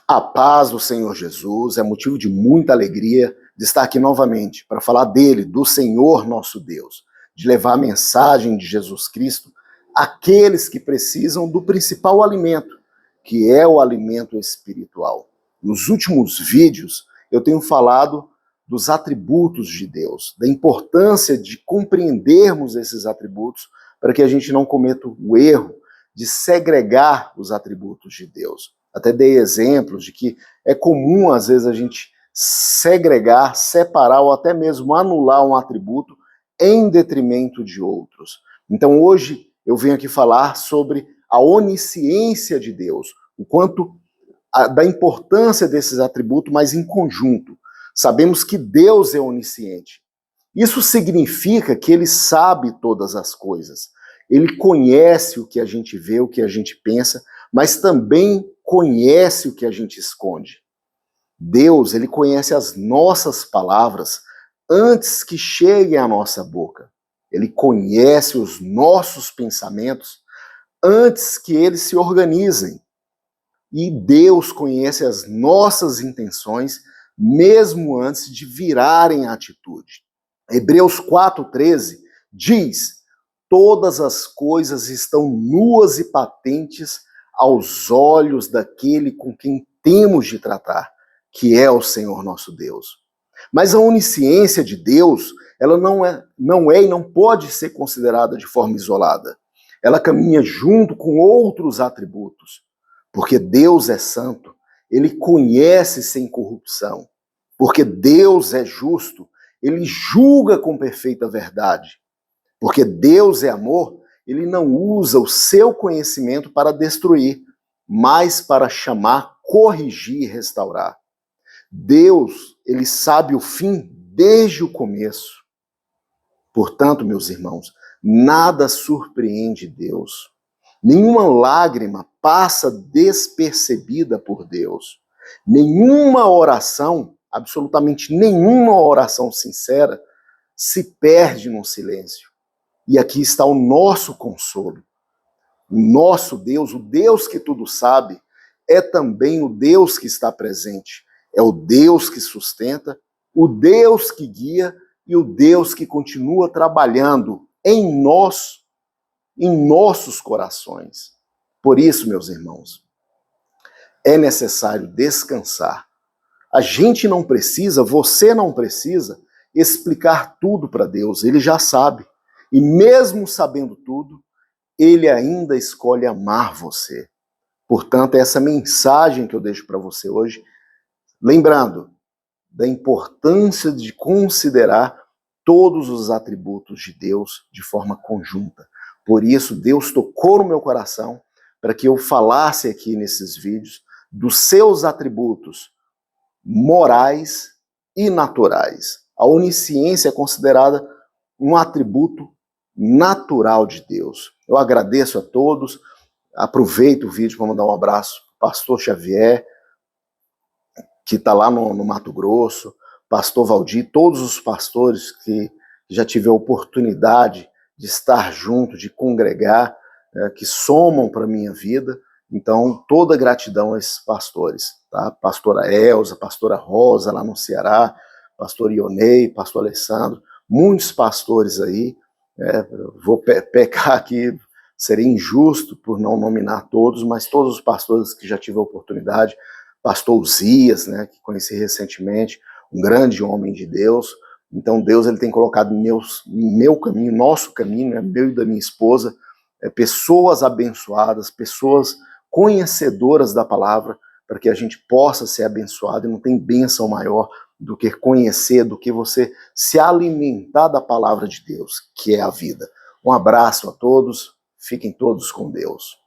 A paz do Senhor Jesus é motivo de muita alegria de estar aqui novamente para falar dele, do Senhor nosso Deus, de levar a mensagem de Jesus Cristo àqueles que precisam do principal alimento, que é o alimento espiritual. Nos últimos vídeos eu tenho falado dos atributos de Deus, da importância de compreendermos esses atributos para que a gente não cometa o erro de segregar os atributos de Deus. Até dei exemplos de que é comum, às vezes, a gente segregar, separar ou até mesmo anular um atributo em detrimento de outros. Então, hoje, eu venho aqui falar sobre a onisciência de Deus, o quanto da importância desses atributos, mas em conjunto. Sabemos que Deus é onisciente. Isso significa que Ele sabe todas as coisas. Ele conhece o que a gente vê, o que a gente pensa, mas também conhece o que a gente esconde. Deus, ele conhece as nossas palavras antes que cheguem à nossa boca. Ele conhece os nossos pensamentos antes que eles se organizem. E Deus conhece as nossas intenções mesmo antes de virarem a atitude. Hebreus 4:13 diz: todas as coisas estão nuas e patentes aos olhos daquele com quem temos de tratar, que é o Senhor nosso Deus. Mas a onisciência de Deus, ela não é e não pode ser considerada de forma isolada. Ela caminha junto com outros atributos, porque Deus é santo, ele conhece sem corrupção. Porque Deus é justo, ele julga com perfeita verdade. Porque Deus é amor, ele não usa o seu conhecimento para destruir, mas para chamar, corrigir e restaurar. Deus, ele sabe o fim desde o começo. Portanto, meus irmãos, nada surpreende Deus. Nenhuma lágrima passa despercebida por Deus. Nenhuma oração, absolutamente nenhuma oração sincera, se perde no silêncio. E aqui está o nosso consolo. O nosso Deus, o Deus que tudo sabe, é também o Deus que está presente. É o Deus que sustenta, o Deus que guia e o Deus que continua trabalhando em nós, em nossos corações. Por isso, meus irmãos, é necessário descansar. A gente não precisa, você não precisa explicar tudo para Deus, ele já sabe. E mesmo sabendo tudo, ele ainda escolhe amar você. Portanto, é essa mensagem que eu deixo para você hoje, lembrando da importância de considerar todos os atributos de Deus de forma conjunta. Por isso, Deus tocou no meu coração para que eu falasse aqui nesses vídeos dos seus atributos morais e naturais. A onisciência é considerada um atributo natural de Deus. Eu agradeço a todos, aproveito o vídeo para mandar um abraço para o pastor Xavier, que está lá no Mato Grosso, pastor Valdir, todos os pastores que já tive a oportunidade de estar junto, de congregar, que somam para a minha vida. Então, toda gratidão a esses pastores, tá? Pastora Elza, pastora Rosa lá no Ceará, pastor Ionei, pastor Alessandro, muitos pastores aí. Vou pecar aqui, seria injusto por não nominar todos, mas todos os pastores que já tive a oportunidade, pastor Uzias, né, que conheci recentemente, um grande homem de Deus. Então Deus, ele tem colocado em meu caminho, nosso caminho, né, meu e da minha esposa, pessoas abençoadas, pessoas conhecedoras da palavra, para que a gente possa ser abençoado. E não tem bênção maior do que conhecer, do que você se alimentar da palavra de Deus, que é a vida. Um abraço a todos, fiquem todos com Deus.